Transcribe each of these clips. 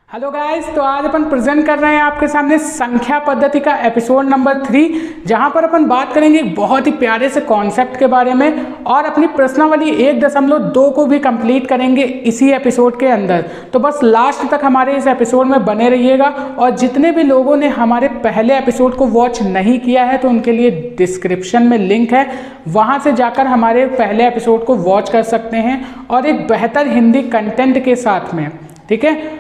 Hello guys, तो आज अपन present कर रहे हैं आपके सामने संख्या पद्धति का एपिसोड नंबर 3, जहां पर अपन बात करेंगे एक बहुत ही प्यारे से कॉन्सेप्ट के बारे में और अपनी प्रश्नावली 1.2 को भी कंप्लीट करेंगे इसी एपिसोड के अंदर। तो बस लास्ट तक हमारे इस एपिसोड में बने रहिएगा। और जितने भी लोगों ने हमारे पहले एपिसोड को वॉच नहीं किया है तो उनके लिए डिस्क्रिप्शन में लिंक है, वहाँ से जाकर हमारे पहले एपिसोड को वॉच कर सकते हैं और एक बेहतर हिंदी कंटेंट के साथ में, ठीक है,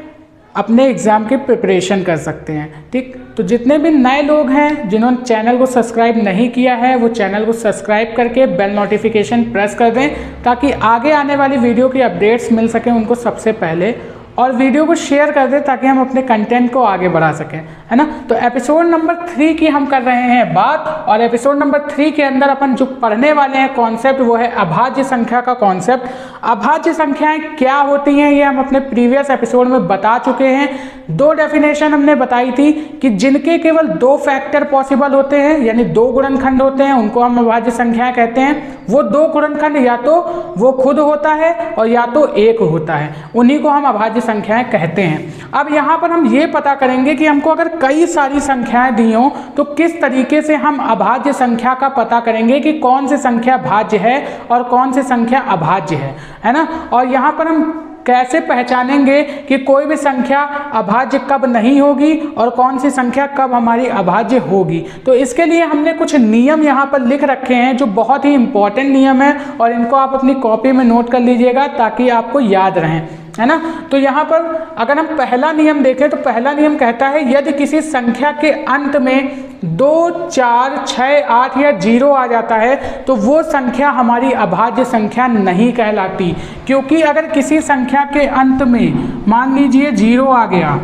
अपने एग्ज़ाम की प्रिपरेशन कर सकते हैं। ठीक, तो जितने भी नए लोग हैं जिन्होंने चैनल को सब्सक्राइब नहीं किया है वो चैनल को सब्सक्राइब करके बेल नोटिफिकेशन प्रेस कर दें ताकि आगे आने वाली वीडियो की अपडेट्स मिल सकें उनको सबसे पहले, और वीडियो को शेयर कर दें ताकि हम अपने कंटेंट को आगे बढ़ा सकें, है ना। तो एपिसोड नंबर 3 की हम कर रहे हैं बात, और एपिसोड नंबर 3 के अंदर अपन जो पढ़ने वाले हैं कॉन्सेप्ट वो है अभाज्य संख्या का कॉन्सेप्ट। अभाज्य संख्याएं क्या होती हैं ये हम अपने प्रीवियस एपिसोड में बता चुके हैं। 2 डेफिनेशन हमने बताई थी कि जिनके केवल 2 फैक्टर पॉसिबल होते हैं, यानी 2 गुणनखंड होते हैं, उनको हम अभाज्य संख्याएं कहते हैं। वो 2 गुणनखंड या तो वो खुद होता है और या तो एक होता है, उन्हीं को हम अभाज्य संख्याएं कहते हैं। अब यहाँ पर हम ये पता करेंगे कि हमको अगर कई सारी संख्याएं दी हों तो किस तरीके से हम अभाज्य संख्या का पता करेंगे कि कौन सी संख्या भाज्य है और कौन सी संख्या अभाज्य है ना। और यहाँ पर हम कैसे पहचानेंगे कि कोई भी संख्या अभाज्य कब नहीं होगी और कौन सी संख्या कब हमारी अभाज्य होगी। तो इसके लिए हमने कुछ नियम यहाँ पर लिख रखे हैं जो बहुत ही इंपॉर्टेंट नियम है, और इनको आप अपनी कॉपी में नोट कर लीजिएगा ताकि आपको याद रहें, है ना। तो यहाँ पर अगर हम पहला नियम देखें तो पहला नियम कहता है यदि किसी संख्या के अंत में 2, 4, 6, 8 या 0 आ जाता है तो वो संख्या हमारी अभाज्य संख्या नहीं कहलाती। क्योंकि अगर किसी संख्या के अंत में मान लीजिए 0 आ गया,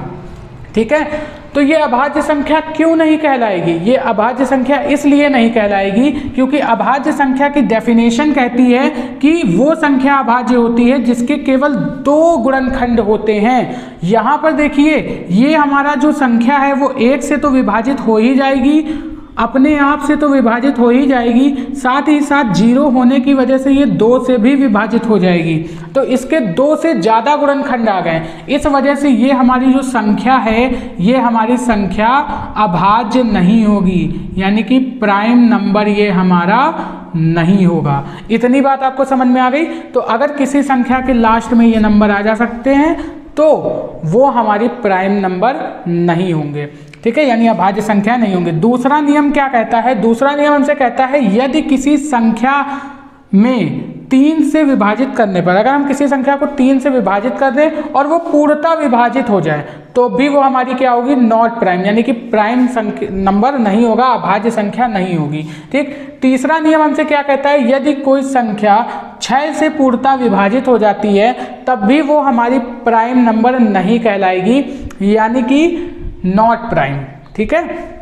ठीक है, तो ये अभाज्य संख्या क्यों नहीं कहलाएगी? ये अभाज्य संख्या इसलिए नहीं कहलाएगी क्योंकि अभाज्य संख्या की डेफिनेशन कहती है कि वो संख्या अभाज्य होती है जिसके केवल 2 गुणनखंड होते हैं। यहाँ पर देखिए ये हमारा जो संख्या है वो 1 से तो विभाजित हो ही जाएगी, अपने आप से तो विभाजित हो ही जाएगी, साथ ही साथ 0 होने की वजह से ये 2 से भी विभाजित हो जाएगी। तो इसके 2 से ज़्यादा गुणनखंड आ गए, इस वजह से ये हमारी जो संख्या है ये हमारी संख्या अभाज्य नहीं होगी, यानी कि प्राइम नंबर ये हमारा नहीं होगा। इतनी बात आपको समझ में आ गई। तो अगर किसी संख्या के लास्ट में ये नंबर आ जा सकते हैं तो वो हमारी प्राइम नंबर नहीं होंगे, ठीक है, यानी अभाज्य संख्या नहीं होंगे। दूसरा नियम क्या कहता है? दूसरा नियम हमसे कहता है यदि किसी संख्या में 3 से विभाजित करने पर, अगर हम किसी संख्या को 3 से विभाजित कर दें और वो पूर्णतः विभाजित हो जाए तो भी वो हमारी क्या होगी? नॉट प्राइम, यानी कि प्राइम नंबर नहीं होगा, अभाज्य संख्या नहीं होगी। ठीक। तीसरा नियम हमसे क्या कहता है? यदि कोई संख्या 6 से पूर्णतः विभाजित हो जाती है तब भी वो हमारी प्राइम नंबर नहीं कहलाएगी, यानी कि नॉट प्राइम, ठीक है।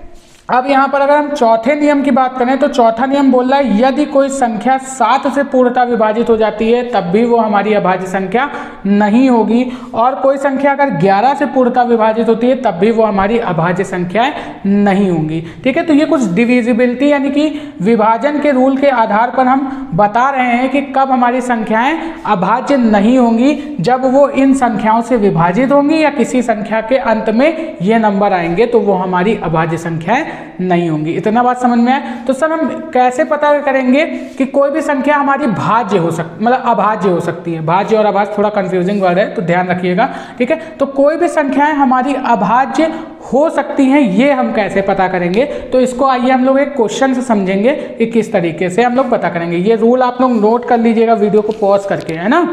अब यहाँ पर अगर हम चौथे नियम की बात करें तो चौथा नियम बोल रहा है यदि कोई संख्या 7 से पूर्णतः विभाजित हो जाती है तब भी वो हमारी अभाज्य संख्या नहीं होगी, और कोई संख्या अगर 11 से पूर्णतः विभाजित होती है तब भी वो हमारी अभाज्य संख्याएं नहीं होंगी, ठीक है। तो ये कुछ डिविजिबिलिटी यानी कि विभाजन के रूल के आधार पर हम बता रहे हैं कि कब हमारी संख्याएं अभाज्य नहीं होंगी, जब वो इन संख्याओं से विभाजित होंगी या किसी संख्या के अंत में ये नंबर आएंगे तो वो हमारी अभाज्य संख्याएं नहीं होंगी। इतना बात समझ में आए? तो सर हम कैसे पता करेंगे कि कोई भी संख्या हमारी भाज्य हो सकती, मतलब अभाज्य हो सकती है? भाज्य और अभाज्य थोड़ा कंफ्यूजिंग वर्ड है तो ध्यान रखिएगा, ठीक है। तो कोई भी संख्याएं हमारी अभाज्य हो सकती हैं ये हम कैसे पता करेंगे? तो इसको आइए हम लोग एक क्वेश्चन से समझेंगे कि किस तरीके से हम लोग पता करेंगे। ये रूल आप लोग नोट कर लीजिएगा वीडियो को पॉज करके, है ना।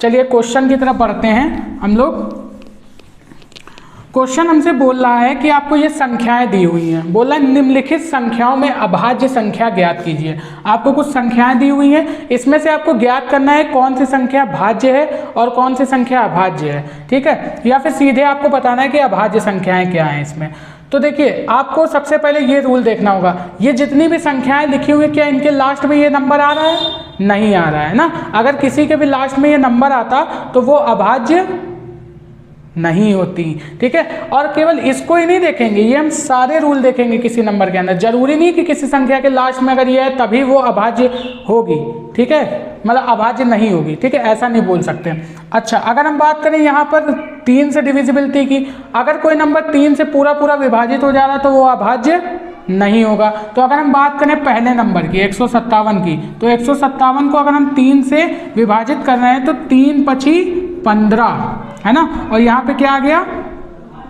चलिए क्वेश्चन की तरफ बढ़ते हैं हम लोग। क्वेश्चन हमसे बोल रहा है कि आपको ये संख्याएं दी हुई हैं, बोल रहा है निम्नलिखित संख्याओं में अभाज्य संख्या ज्ञात कीजिए। आपको कुछ संख्याएं दी हुई हैं, इसमें से आपको ज्ञात करना है कौन सी संख्या भाज्य है और कौन सी संख्या अभाज्य है, ठीक है, या फिर सीधे आपको बताना है कि अभाज्य संख्याएं क्या हैं इसमें। तो देखिए आपको सबसे पहले ये रूल देखना होगा, ये जितनी भी संख्याएं लिखी हुई हैं क्या इनके लास्ट में ये नंबर आ रहा है? नहीं आ रहा है ना। अगर किसी के भी लास्ट में ये नंबर आता तो वो अभाज्य नहीं होती, ठीक है। और केवल इसको ही नहीं देखेंगे, ये हम सारे रूल देखेंगे किसी नंबर के अंदर। जरूरी नहीं कि किसी संख्या के लास्ट में अगर ये है तभी वो अभाज्य होगी, ठीक है, मतलब अभाज्य नहीं होगी, ठीक है, ऐसा नहीं बोल सकते। अच्छा अगर हम बात करें यहाँ पर 3 से डिविजिबिलिटी की। अगर कोई नंबर 3 से पूरा पूरा विभाजित हो जा रहा तो वो अभाज्य नहीं होगा। तो अगर हम बात करें पहले नंबर की 157 की, तो 157 को अगर हम 3 से विभाजित कर रहे हैं तो 3 पची 15 है ना, और यहाँ पे क्या आ गया,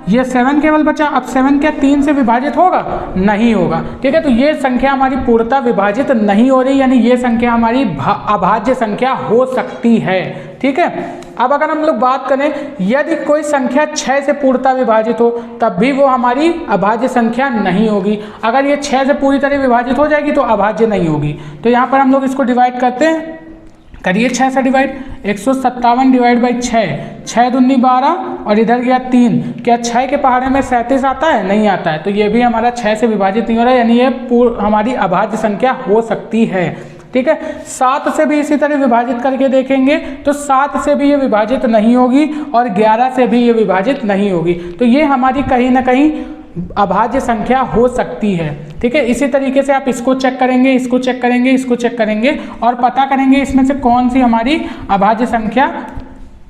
ये 7 केवल बचा। अब 7 क्या 3 से विभाजित होगा? नहीं होगा। ठीक है, तो ये संख्या हमारी पूर्णतः विभाजित नहीं हो रही, यानी ये संख्या हमारी अभाज्य संख्या हो सकती है। ठीक है, अब अगर हम लोग बात करें यदि कोई संख्या 6 से पूर्णतः विभाजित हो तब भी वो हमारी अभाज्य संख्या नहीं होगी। अगर ये 6 से पूरी तरह विभाजित हो जाएगी तो अभाज्य नहीं होगी। तो यहाँ पर हम लोग इसको डिवाइड करते हैं, करिए 6 से डिवाइड। 157 डिवाइड बाई 6, 6 दूनी 12 और इधर गया 3। क्या 6 के पहाड़े में 37 आता है? नहीं आता है। तो ये भी हमारा 6 से विभाजित नहीं हो रहा है, यानी ये हमारी अभाज्य संख्या हो सकती है। ठीक है, 7 से भी इसी तरह विभाजित करके देखेंगे तो 7 से भी ये विभाजित नहीं होगी और 11 से भी ये विभाजित नहीं होगी। तो ये हमारी कहीं ना कहीं अभाज्य संख्या हो सकती है। ठीक है, इसी तरीके से आप इसको चेक करेंगे, इसको चेक करेंगे, इसको चेक करेंगे और पता करेंगे इसमें से कौन सी हमारी अभाज्य संख्या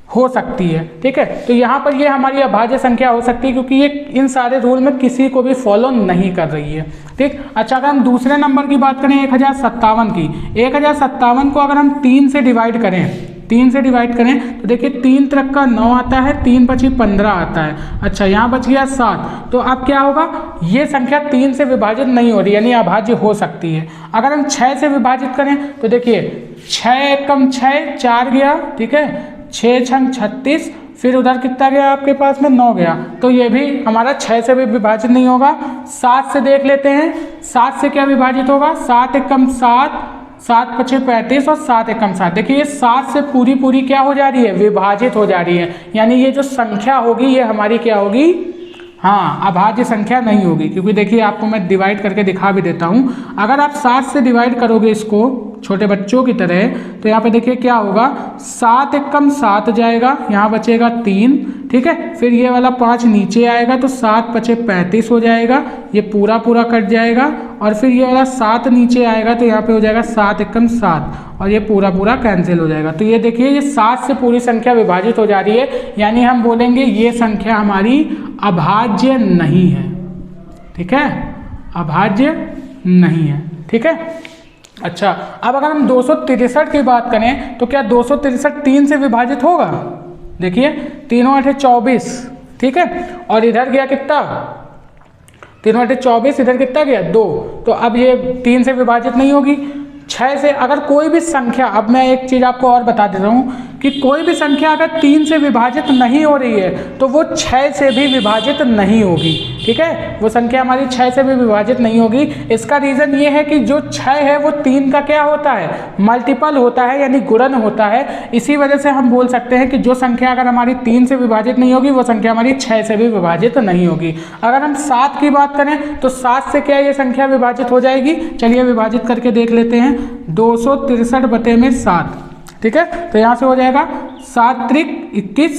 हो सकती है। ठीक है, तो यहाँ पर ये हमारी अभाज्य संख्या हो सकती है क्योंकि ये इन सारे रूल में किसी को भी फॉलो नहीं कर रही है। ठीक, अच्छा अगर हम दूसरे नंबर की बात करें 1057 की, 1057 को अगर हम 3 से डिवाइड करें, 3 से डिवाइड करें तो देखिए 3 त्रिक का 9 आता है, 3 पची 15 आता है। अच्छा यहाँ बच गया 7। तो अब क्या होगा, ये संख्या 3 से विभाजित नहीं हो रही, यानी अभाज्य हो सकती है। अगर हम 6 से विभाजित करें तो देखिए 6 कम 6 4 गया। ठीक है, 6 छंग 36, फिर उधर कितना गया आपके पास में 9 गया। तो ये भी हमारा 6 से भी विभाजित नहीं होगा। 7 से देख लेते हैं, 7 से क्या विभाजित होगा, 7 एकम 7, 7 पचे 35 और 7 एकम 7। देखिए ये 7 से पूरी पूरी क्या हो जा रही है, विभाजित हो जा रही है, यानी ये जो संख्या होगी ये हमारी क्या होगी, हाँ अभाज्य संख्या नहीं होगी। क्योंकि देखिए आपको मैं डिवाइड करके दिखा भी देता हूँ। अगर आप 7 से डिवाइड करोगे इसको छोटे बच्चों की तरह तो यहाँ पे देखिए क्या होगा, 7 एकम 7 जाएगा, यहाँ बचेगा 3। ठीक है, फिर ये वाला 5 नीचे आएगा तो 7 पचे 35 हो जाएगा, ये पूरा पूरा कट जाएगा। और फिर ये वाला 7 नीचे आएगा तो यहाँ पे हो जाएगा 7 एकम 7 और ये पूरा पूरा कैंसिल हो जाएगा। तो ये देखिए ये 7 से पूरी संख्या विभाजित हो जा रही है, यानी हम बोलेंगे ये संख्या हमारी अभाज्य नहीं है। ठीक है, अभाज्य नहीं है। ठीक है, अच्छा अब अगर हम 263 की बात करें तो क्या 263 3 से विभाजित होगा? देखिए 3 8 24। ठीक है, और इधर गया कितना, 3 8 24, इधर कितना गया 2। तो अब ये 3 से विभाजित नहीं होगी। 6 से अगर कोई भी संख्या, अब मैं एक चीज़ आपको और बता दे रहा हूँ कि कोई भी संख्या अगर 3 से विभाजित नहीं हो रही है तो वो 6 से भी विभाजित नहीं होगी। ठीक है, वो संख्या हमारी 6 से भी विभाजित नहीं होगी। इसका रीज़न ये है कि जो 6 है वो 3 का क्या होता है, मल्टीपल होता है, यानी गुणन होता है। इसी वजह से हम बोल सकते हैं कि जो संख्या अगर हमारी 3 से विभाजित नहीं होगी वो संख्या हमारी 6 से भी विभाजित नहीं होगी। अगर हम 7 की बात करें तो 7 से क्या ये संख्या विभाजित हो जाएगी? चलिए विभाजित करके देख लेते हैं। 263 बटे में 7। ठीक है, तो यहाँ से हो जाएगा 7 त्रिक 21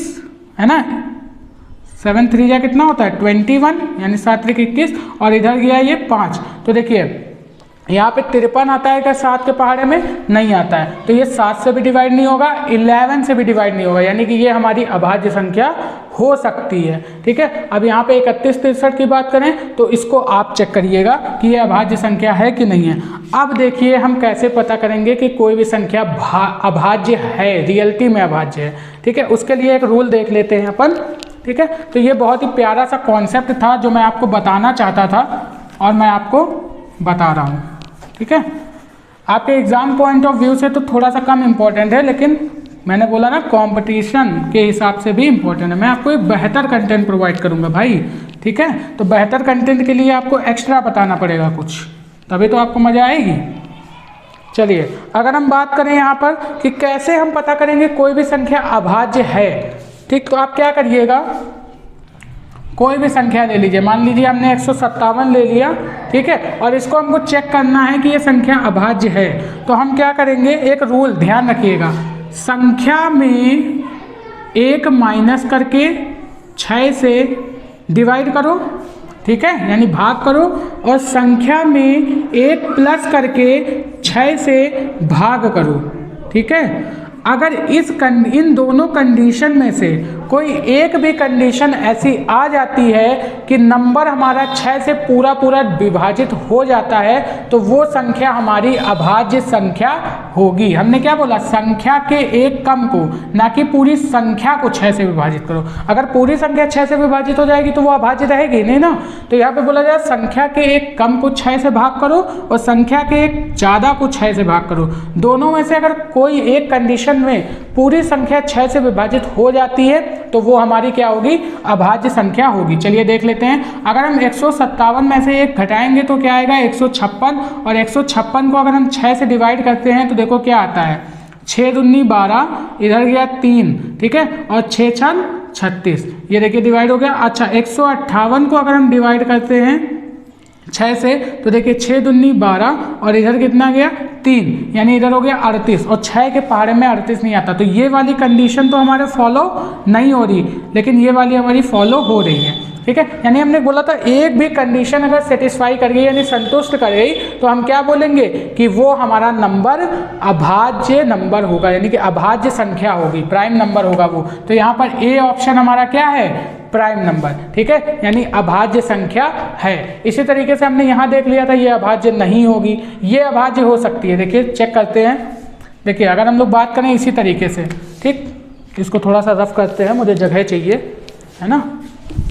है ना, 7 3 या कितना होता है 21, यानी 7 त्रिक 21 और इधर गया ये 5। तो देखिए यहाँ पे 53 आता है क्या 7 के पहाड़े में? नहीं आता है। तो ये 7 से भी डिवाइड नहीं होगा, 11 से भी डिवाइड नहीं होगा, यानी कि ये हमारी अभाज्य संख्या हो सकती है। ठीक है, अब यहाँ पे 31 63 की बात करें तो इसको आप चेक करिएगा कि ये अभाज्य संख्या है कि नहीं है। अब देखिए हम कैसे पता करेंगे कि कोई भी संख्या अभाज्य है, रियलिटी में अभाज्य है। ठीक है, उसके लिए एक रूल देख लेते हैं अपन। ठीक है, तो ये बहुत ही प्यारा सा कॉन्सेप्ट था जो मैं आपको बताना चाहता था और मैं आपको बता रहा हूँ। ठीक है, आपके एग्जाम पॉइंट ऑफ व्यू से तो थोड़ा सा कम इम्पोर्टेंट है, लेकिन मैंने बोला ना कंपटीशन के हिसाब से भी इम्पोर्टेंट है। मैं आपको एक बेहतर कंटेंट प्रोवाइड करूंगा भाई। ठीक है, तो बेहतर कंटेंट के लिए आपको एक्स्ट्रा बताना पड़ेगा कुछ, तभी तो आपको मज़ा आएगी। चलिए अगर हम बात करें यहाँ पर कि कैसे हम पता करेंगे कोई भी संख्या अभाज्य है। ठीक, तो आप क्या करिएगा, कोई भी संख्या ले लीजिए, मान लीजिए हमने 157 ले लिया। ठीक है, और इसको हमको चेक करना है कि ये संख्या अभाज्य है। तो हम क्या करेंगे, एक रूल ध्यान रखिएगा, संख्या में 1 माइनस करके 6 से डिवाइड करो। ठीक है, यानी भाग करो, और संख्या में 1 प्लस करके 6 से भाग करो। ठीक है, अगर इन दोनों कंडीशन में से कोई एक भी कंडीशन ऐसी आ जाती है कि नंबर हमारा 6 से पूरा पूरा विभाजित हो जाता है तो वो संख्या हमारी अभाज्य संख्या होगी। हमने क्या बोला, संख्या के एक कम को, ना कि पूरी संख्या को 6 से विभाजित करो। अगर पूरी संख्या 6 से विभाजित हो जाएगी तो वो अभाज्य रहेगी नहीं ना। तो यहाँ पे बोला जाए संख्या के एक कम को 6 से भाग करो और संख्या के एक ज़्यादा को 6 से भाग करो। दोनों में से अगर कोई एक कंडीशन में पूरी संख्या 6 से विभाजित हो जाती है तो वो हमारी क्या होगी, अभाज्य संख्या होगी। चलिए देख लेते हैं। अगर हम 157 में से एक घटाएंगे तो क्या आएगा, 156, और 156 को अगर हम 6 से डिवाइड करते हैं तो देखो क्या आता है, 6 दूनी 12, इधर गया 3, ठीक है, और 6 छन 36, ये देखिए डिवाइड हो गया। अच्छा 158 को अगर हम डिवाइड करते हैं 6 से तो देखिए 6 दूनी 12 और इधर कितना गया 3, यानी इधर हो गया 38, और 6 के पहाड़े में 38 नहीं आता। तो ये वाली कंडीशन तो हमारे फॉलो नहीं हो रही, लेकिन ये वाली हमारी फॉलो हो रही है, ठीक है। यानी हमने बोला था एक भी कंडीशन अगर सेटिस्फाई कर गई यानी संतुष्ट कर गई तो हम क्या बोलेंगे कि वो हमारा नंबर अभाज्य नंबर होगा, यानी कि अभाज्य संख्या होगी, प्राइम नंबर होगा वो। तो यहाँ पर ए ऑप्शन हमारा क्या है, प्राइम नंबर, ठीक है, यानी अभाज्य संख्या है। इसी तरीके से हमने यहाँ देख लिया था ये अभाज्य नहीं होगी, ये अभाज्य हो सकती है। देखिए चेक करते हैं। देखिए अगर हम लोग बात करें इसी तरीके से, ठीक, इसको थोड़ा सा रफ करते हैं, मुझे जगह चाहिए, है ना।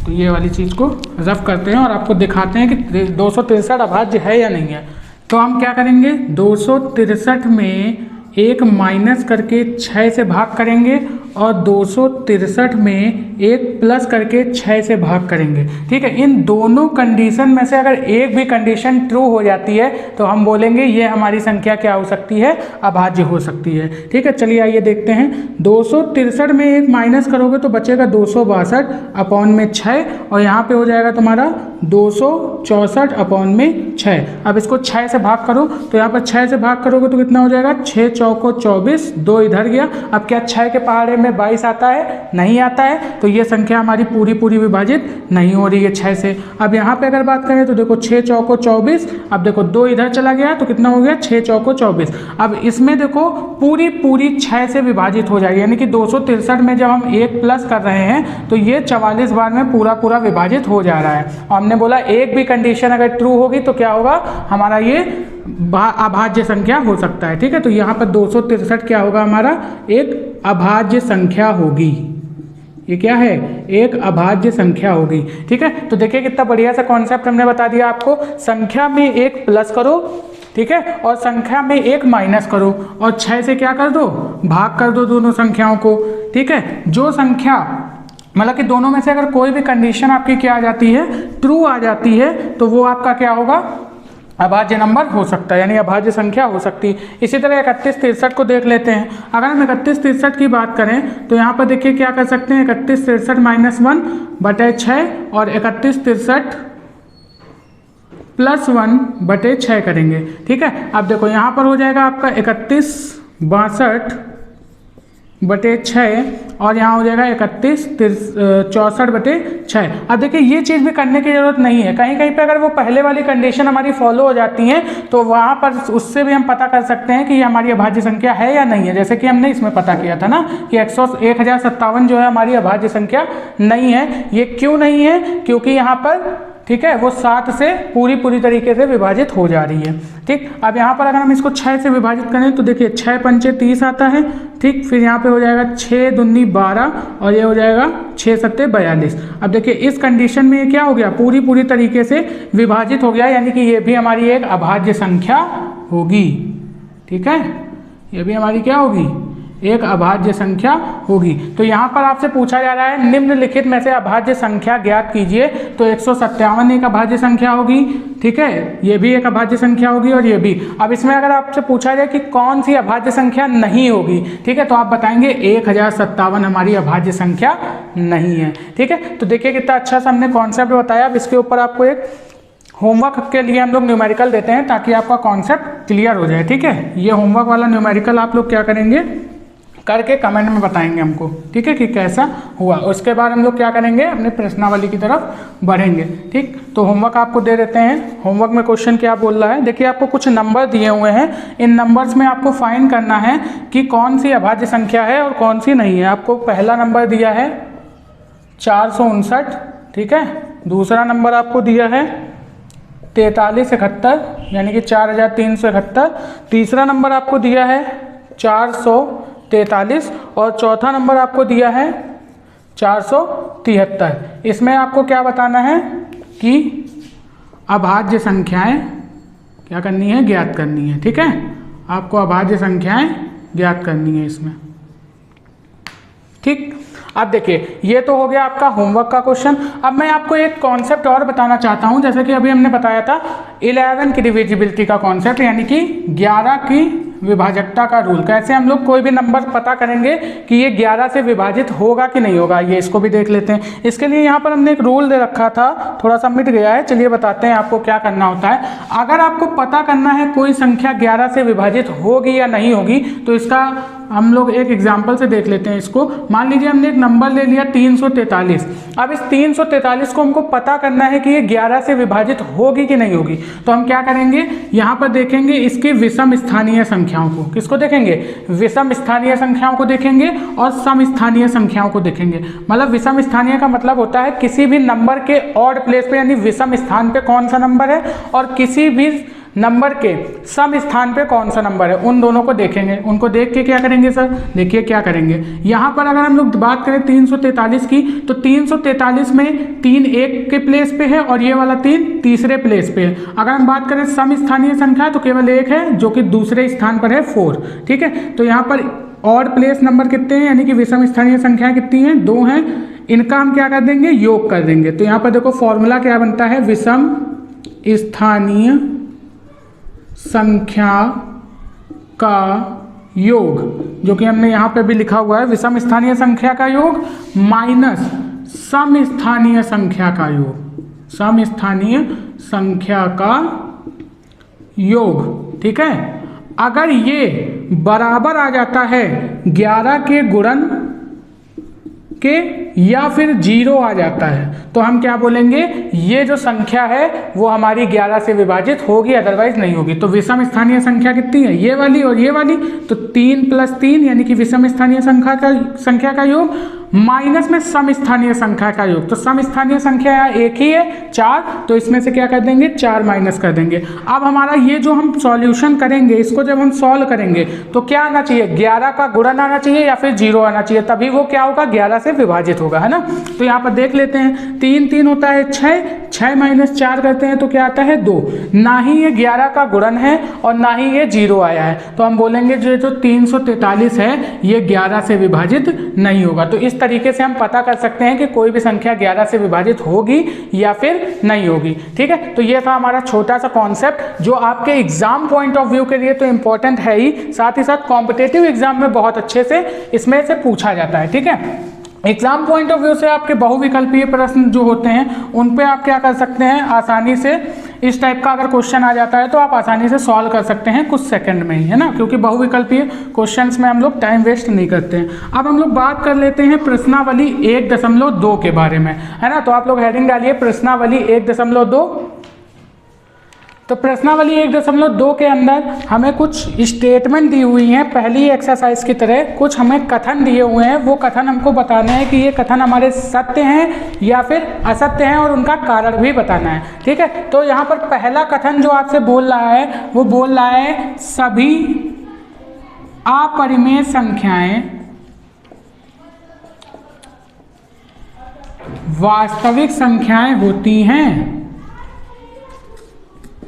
तो ये वाली चीज़ को रफ करते हैं और आपको दिखाते हैं कि 263 अभाज्य है या नहीं है। तो हम क्या करेंगे, 263 में एक माइनस करके 6 से भाग करेंगे और 263 में एक प्लस करके 6 से भाग करेंगे, ठीक है। इन दोनों कंडीशन में से अगर एक भी कंडीशन ट्रू हो जाती है तो हम बोलेंगे ये हमारी संख्या क्या हो सकती है, अभाज्य हो सकती है, ठीक है। चलिए आइए देखते हैं। 263 में एक माइनस करोगे तो बचेगा 262 अपॉन में 6, और यहाँ पे हो जाएगा तुम्हारा 264 अपॉन में 6। अब इसको 6 से भाग करो तो यहाँ पर 6 से भाग करोगे तो कितना हो जाएगा, 6 चौको 24, 2 इधर गया। अब क्या 6 के पहाड़े में 22 आता है, नहीं आता है, तो ये संख्या हमारी पूरी पूरी विभाजित नहीं हो रही है 6 से। अब यहाँ पे अगर बात करें तो देखो 6 चौको 24, अब देखो 2 इधर चला गया तो कितना हो गया, 6 चौको 24। अब इसमें देखो पूरी पूरी 6 से विभाजित हो जाएगी, यानी कि 263 में जब हम एक प्लस कर रहे हैं तो ये 44 बार में पूरा पूरा विभाजित हो जा रहा है। और हमने बोला एक भी कंडीशन अगर ट्रू होगी तो क्या होगा, हमारा ये अभाज्य संख्या हो सकता है, ठीक है। तो यहाँ पर 263 क्या होगा, हमारा एक अभाज्य संख्या होगी। ये क्या है, एक अभाज्य संख्या होगी, ठीक है। तो देखिए कितना बढ़िया सा कॉन्सेप्ट हमने बता दिया आपको। संख्या में एक प्लस करो, ठीक है, और संख्या में एक माइनस करो और 6 से क्या कर दो, भाग कर दो दोनों संख्याओं को, ठीक है। जो संख्या मतलब कि दोनों में से अगर कोई भी कंडीशन आपकी क्या आ जाती है, ट्रू आ जाती है, तो वो आपका क्या होगा, अभाज्य नंबर हो सकता है, यानी अभाज्य संख्या हो सकती है। इसी तरह 31 63 को देख लेते हैं। अगर हम 31 63 की बात करें तो यहाँ पर देखिए क्या कर सकते हैं, 31 63 -1 बटे 6 और 31 63 +1 बटे 6 करेंगे, ठीक है। अब देखो यहाँ पर हो जाएगा आपका 31 62 बटे 6 और यहाँ हो जाएगा 31 64 बटे 6। अब देखिए ये चीज़ भी करने की ज़रूरत नहीं है, कहीं कहीं पे अगर वो पहले वाली कंडीशन हमारी फॉलो हो जाती हैं तो वहाँ पर उससे भी हम पता कर सकते हैं कि ये हमारी अभाज्य संख्या है या नहीं है। जैसे कि हमने इसमें पता किया था ना कि 1057 जो है हमारी अभाज्य संख्या नहीं है। ये क्यों नहीं है, क्योंकि यहाँ पर, ठीक है, वो 7 से पूरी पूरी तरीके से विभाजित हो जा रही है, ठीक। अब यहाँ पर अगर हम इसको 6 से विभाजित करें तो देखिए 6 पंचे 30 आता है, ठीक। फिर यहाँ पे हो जाएगा 6 दूनी 12 और ये हो जाएगा 6 सत्ते 42। अब देखिए इस कंडीशन में ये क्या हो गया, पूरी पूरी तरीके से विभाजित हो गया, यानी कि ये भी हमारी एक अभाज्य संख्या होगी, ठीक है। ये भी हमारी क्या होगी, एक अभाज्य संख्या होगी। तो यहाँ पर आपसे पूछा जा रहा है निम्नलिखित में से अभाज्य संख्या ज्ञात कीजिए, तो 157 एक अभाज्य संख्या होगी, ठीक है, ये भी एक अभाज्य संख्या होगी और ये भी। अब इसमें अगर आपसे पूछा जाए कि कौन सी अभाज्य संख्या नहीं होगी, ठीक है, तो आप बताएंगे 1057 हमारी अभाज्य संख्या नहीं है, ठीक है। तो देखिए कितना अच्छा सा हमने कॉन्सेप्ट बताया। अब इसके ऊपर आपको एक होमवर्क के लिए हम लोग न्यूमेरिकल देते हैं ताकि आपका कॉन्सेप्ट क्लियर हो जाए, ठीक है। ये होमवर्क वाला न्यूमेरिकल आप लोग क्या करेंगे, करके कमेंट में बताएंगे हमको, ठीक है, कि कैसा हुआ। उसके बाद हम लोग क्या करेंगे, अपने प्रश्नावली की तरफ बढ़ेंगे। ठीक, तो होमवर्क आपको दे देते हैं। होमवर्क में क्वेश्चन क्या बोल रहा है, देखिए आपको कुछ नंबर दिए हुए हैं, इन नंबर्स में आपको फाइंड करना है कि कौन सी अभाज्य संख्या है और कौन सी नहीं है। आपको पहला नंबर दिया है 459, ठीक है, दूसरा नंबर आपको दिया है 4371 यानी कि 4371, तीसरा नंबर आपको दिया है 443 और चौथा नंबर आपको दिया है 473। इसमें आपको क्या बताना है कि अभाज्य संख्याएं क्या करनी है, ज्ञात करनी है। ठीक है, आपको अभाज्य संख्याएं ज्ञात करनी है इसमें। ठीक, अब देखिए ये तो हो गया आपका होमवर्क का क्वेश्चन। अब मैं आपको एक कॉन्सेप्ट और बताना चाहता हूं, जैसे कि अभी हमने बताया था 11 की डिविजिबिलिटी का कॉन्सेप्ट, यानी कि 11 की विभाजकता का रूल। कैसे हम लोग कोई भी नंबर पता करेंगे कि ये 11 से विभाजित होगा कि नहीं होगा, ये इसको भी देख लेते हैं। इसके लिए यहाँ पर हमने एक रूल दे रखा था, थोड़ा सा मिट गया है, चलिए बताते हैं आपको क्या करना होता है। अगर आपको पता करना है कोई संख्या 11 से विभाजित होगी या नहीं होगी, तो इसका हम लोग एक एग्जाम्पल से देख लेते हैं इसको। मान लीजिए हमने एक नंबर ले लिया 343। अब इस 343 को हमको पता करना है कि ये 11 से विभाजित होगी कि नहीं होगी, तो हम क्या करेंगे, यहाँ पर देखेंगे इसकी विषम स्थानीय संख्याओं को। किसको देखेंगे, विषम स्थानीय संख्याओं को देखेंगे और सम स्थानीय संख्याओं को देखेंगे। मतलब विषम स्थानीय का मतलब होता है किसी भी नंबर के ऑड प्लेस पे यानी विषम स्थान पे कौन सा नंबर है और किसी भी नंबर के सम स्थान पे कौन सा नंबर है, उन दोनों को देखेंगे। उनको देख के क्या करेंगे सर, देखिए क्या करेंगे, यहाँ पर अगर हम लोग बात करें 343 की, तो 343 में 3 एक के प्लेस पे है और ये वाला 3 तीसरे प्लेस पे है। अगर हम बात करें सम स्थानीय संख्या तो केवल एक है जो कि दूसरे स्थान पर है 4। ठीक है, तो यहाँ पर ऑड प्लेस नंबर कितने हैं, यानी कि विषम स्थानीय संख्या कितनी हैं, 2 हैं। इनका हम क्या कर देंगे, योग कर देंगे। तो यहाँ पर देखो फॉर्मूला क्या बनता है, विषम स्थानीय संख्या का योग, जो कि हमने यहाँ पे भी लिखा हुआ है, विषम स्थानीय संख्या का योग माइनस सम स्थानीय संख्या का योग, सम स्थानीय संख्या का योग। ठीक है, अगर ये बराबर आ जाता है 11 के गुणन के या फिर 0 आ जाता है, तो हम क्या बोलेंगे, ये जो संख्या है वो हमारी 11 से विभाजित होगी, अदरवाइज नहीं होगी। तो विषम स्थानीय संख्या कितनी है, ये वाली और ये वाली, तो 3 + 3 यानी कि विषम स्थानीय संख्या का योग माइनस में सम स्थानीय संख्या का योग। तो सम स्थानीय संख्या यहाँ एक ही है 4, तो इसमें से क्या कर देंगे, 4 माइनस कर देंगे। अब हमारा ये जो हम सॉल्यूशन करेंगे, इसको जब हम सॉल्व करेंगे तो क्या आना चाहिए, 11 का गुणन आना चाहिए या फिर 0 आना चाहिए, तभी वो क्या होगा, 11 से विभाजित होगा, है ना। तो यहाँ पर देख लेते हैं, 3 3 होता है 6, 6 - 4 करते हैं तो क्या आता है 2। ना ही ये 11 का गुणन है और ना ही ये 0 आया है, तो हम बोलेंगे जो 343 है ये 11 से विभाजित नहीं होगा। तो इस तरीके से हम पता कर सकते हैं कि कोई भी संख्या 11 से विभाजित होगी या फिर नहीं होगी। ठीक है, तो ये था हमारा छोटा सा कॉन्सेप्ट जो आपके एग्जाम पॉइंट ऑफ व्यू के लिए तो इंपॉर्टेंट है ही, साथ ही साथ कॉम्पिटिटिव एग्जाम में बहुत अच्छे से इसमें से पूछा जाता है। ठीक है, एग्जाम पॉइंट ऑफ व्यू से आपके बहुविकल्पीय प्रश्न जो होते हैं उन पे आप क्या कर सकते हैं, आसानी से इस टाइप का अगर क्वेश्चन आ जाता है तो आप आसानी से सॉल्व कर सकते हैं कुछ सेकंड में ही, है ना, क्योंकि बहुविकल्पीय क्वेश्चंस में हम लोग टाइम वेस्ट नहीं करते हैं। अब हम लोग बात कर लेते हैं प्रश्नावली 1.2 के बारे में, है ना। तो आप लोग हेडिंग डालिए प्रश्नावली 1.2। तो प्रश्नावली 1.2 के अंदर हमें कुछ स्टेटमेंट दी हुई हैं, पहली एक्सरसाइज की तरह कुछ हमें कथन दिए हुए हैं। वो कथन हमको बताने हैं कि ये कथन हमारे सत्य हैं या फिर असत्य हैं और उनका कारण भी बताना है। ठीक है, तो यहाँ पर पहला कथन जो आपसे बोल रहा है वो बोल रहा है सभी अपरिमेय संख्याएं वास्तविक संख्याएं होती हैं,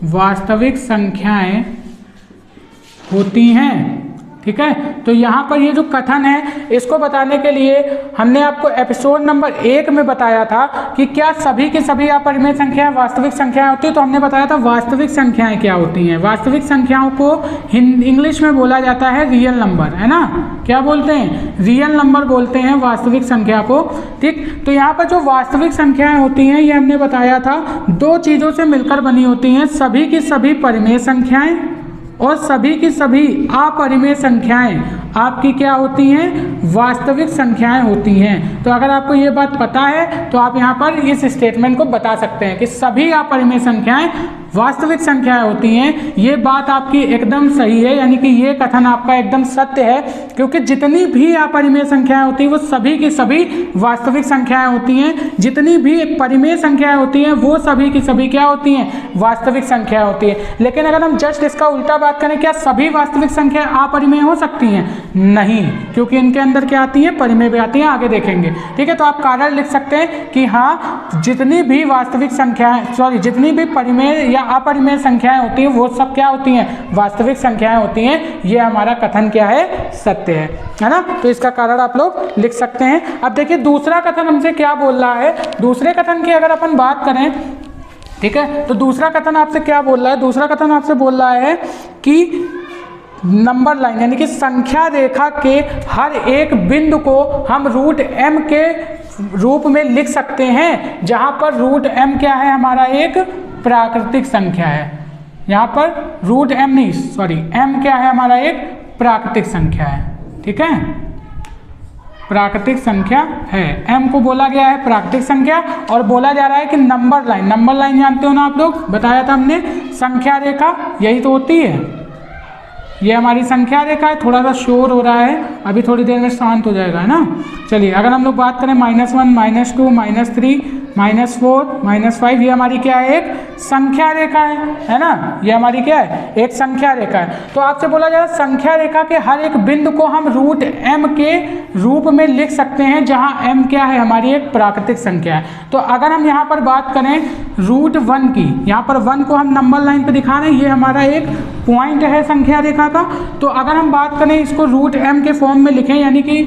वास्तविक संख्याएं होती हैं। ठीक है, तो यहाँ पर ये जो कथन है इसको बताने के लिए हमने आपको एपिसोड नंबर 1 में बताया था कि क्या सभी की सभी अपरिमेय संख्याएं वास्तविक संख्याएं होती है। तो हमने बताया था वास्तविक संख्याएं क्या होती हैं। वास्तविक संख्याओं को इंग्लिश में बोला जाता है रियल नंबर, है ना। क्या बोलते हैं, रियल नंबर बोलते हैं वास्तविक संख्या को। ठीक, तो यहाँ पर जो वास्तविक संख्याएं होती हैं ये हमने बताया था 2 चीज़ों से मिलकर बनी होती हैं, सभी की सभी परिमेय संख्याएं और सभी की सभी अपरिमेय संख्याएं। आपकी क्या होती हैं, वास्तविक संख्याएं होती हैं। तो अगर आपको ये बात पता है तो आप यहाँ पर इस स्टेटमेंट को बता सकते हैं कि सभी अपरिमेय संख्याएं वास्तविक संख्याएं होती हैं। ये बात आपकी एकदम सही है, यानी कि ये कथन आपका एकदम सत्य है, क्योंकि जितनी भी अपरिमेय संख्याएं होती हैं वो सभी की सभी वास्तविक संख्याएं होती हैं। जितनी भी परिमेय संख्याएं होती हैं वो सभी की सभी क्या होती हैं, वास्तविक संख्याएं होती हैं। लेकिन अगर हम जस्ट इसका उल्टा बात करें, क्या सभी वास्तविक संख्याएं अपरिमेय हो सकती हैं? नहीं, क्योंकि इनके अंदर क्या आती है, परिमेय भी आती है, आगे देखेंगे। ठीक है, तो आप कारण लिख सकते हैं कि हाँ, जितनी भी वास्तविक संख्याएं जितनी भी परिमेय या अपरिमेय संख्याएं होती हैं वो सब क्या होती हैं, वास्तविक संख्याएं होती हैं। ये हमारा कथन क्या है, सत्य है ना। तो इसका कारण आप लोग लिख सकते हैं। अब देखिए दूसरा कथन हमसे क्या बोल रहा है। दूसरे कथन की अगर अपन बात करें, ठीक है, तो दूसरा कथन आपसे क्या बोल रहा है, दूसरा कथन आपसे बोल रहा है कि नंबर लाइन यानी कि संख्या रेखा के हर एक बिंदु को हम रूट m के रूप में लिख सकते हैं, जहां पर रूट m क्या है, हमारा एक प्राकृतिक संख्या है। यहाँ पर रूट m नहीं, सॉरी, m क्या है, हमारा एक प्राकृतिक संख्या है। ठीक है, प्राकृतिक संख्या है, m को बोला गया है प्राकृतिक संख्या, और बोला जा रहा है कि नंबर लाइन जानते हो ना आप लोग, बताया था हमने, संख्या रेखा यही तो होती है। ये हमारी संख्या रेखा है। थोड़ा सा शोर हो रहा है, अभी थोड़ी देर में शांत हो जाएगा, है ना। चलिए अगर हम लोग बात करें -1, -2, -3, -4, -5, ये हमारी क्या है, एक संख्या रेखा है ना। ये हमारी क्या है, एक संख्या रेखा है। तो आपसे बोला जा रहा है संख्या रेखा के हर एक बिंदु को हम रूट m के रूप में लिख सकते हैं, जहां m क्या है, हमारी एक प्राकृतिक संख्या है। तो अगर हम यहाँ पर बात करें रूट 1 की, यहाँ पर 1 को हम नंबर लाइन पे दिखा रहे हैं, ये हमारा एक पॉइंट है संख्या रेखा का। तो अगर हम बात करें इसको रूट m के फॉर्म में लिखें, यानी कि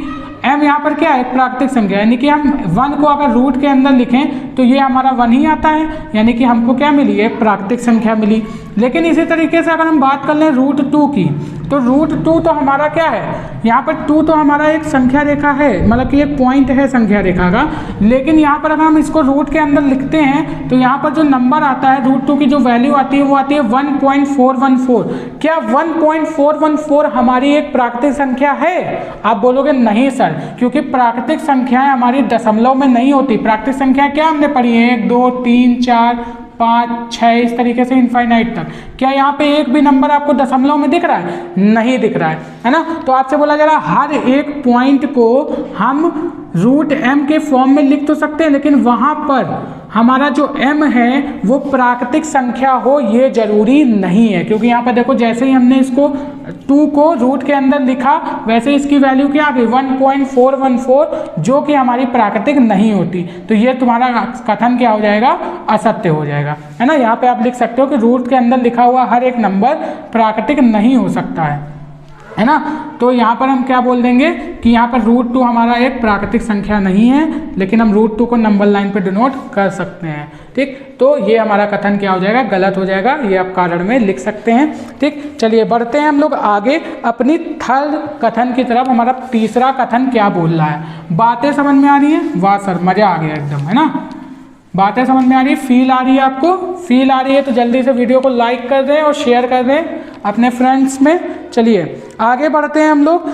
m यहाँ पर क्या है, प्राकृतिक संख्या, यानी कि हम 1 को अगर रूट के अंदर लिखें तो ये हमारा 1 ही आता है, यानी कि हमको क्या मिली है, प्राकृतिक संख्या मिली। लेकिन इसी तरीके से अगर हम बात कर लें रूट 2 की, तो रूट 2 तो हमारा क्या है, यहाँ पर 2 तो हमारा एक संख्या रेखा है, मतलब कि एक पॉइंट है संख्या रेखा का। लेकिन यहाँ पर अगर हम इसको रूट के अंदर लिखते हैं तो यहाँ पर जो नंबर आता है रूट 2 की जो वैल्यू आती है वो आती है 1.414। क्या 1.414 हमारी एक प्राकृतिक संख्या है? आप बोलोगे नहीं सर, क्योंकि प्राकृतिक संख्याएं हमारी दशमलव में नहीं होती। प्राकृतिक संख्याएं क्या हमने पढ़ी है, 1, 2, 3, 4, 5, 6, इस तरीके से इनफाइनाइट तक। क्या यहाँ पे एक भी नंबर आपको दशमलव में दिख रहा है? नहीं दिख रहा है ना। तो आपसे बोला जा रहा है हर एक पॉइंट को हम रूट m के फॉर्म में लिख तो सकते हैं, लेकिन वहां पर हमारा जो m है वो प्राकृतिक संख्या हो ये जरूरी नहीं है। क्योंकि यहाँ पर देखो जैसे ही हमने इसको 2 को रूट के अंदर लिखा वैसे इसकी वैल्यू क्या आ गई 1.414, जो कि हमारी प्राकृतिक नहीं होती। तो ये तुम्हारा कथन क्या हो जाएगा, असत्य हो जाएगा, है ना। यहाँ पे आप लिख सकते हो कि रूट के अंदर लिखा हुआ हर एक नंबर प्राकृतिक नहीं हो सकता है ना। तो यहाँ पर हम क्या बोल देंगे कि यहाँ पर रूट 2 हमारा एक प्राकृतिक संख्या नहीं है, लेकिन हम रूट 2 को नंबर लाइन पे डिनोट कर सकते हैं। ठीक, तो ये हमारा कथन क्या हो जाएगा, गलत हो जाएगा। ये आप कारण में लिख सकते हैं। ठीक, चलिए बढ़ते हैं हम लोग आगे अपनी थर्ड कथन की तरफ। हमारा तीसरा कथन क्या बोल रहा है, बातें समझ में आ रही है? वाह सर, मजा आ गया एकदम, है ना। बातें समझ में आ रही है, फील आ रही है आपको? फील आ रही है तो जल्दी से वीडियो को लाइक कर दें और शेयर कर दें अपने फ्रेंड्स में। चलिए आगे बढ़ते हैं हम लोग।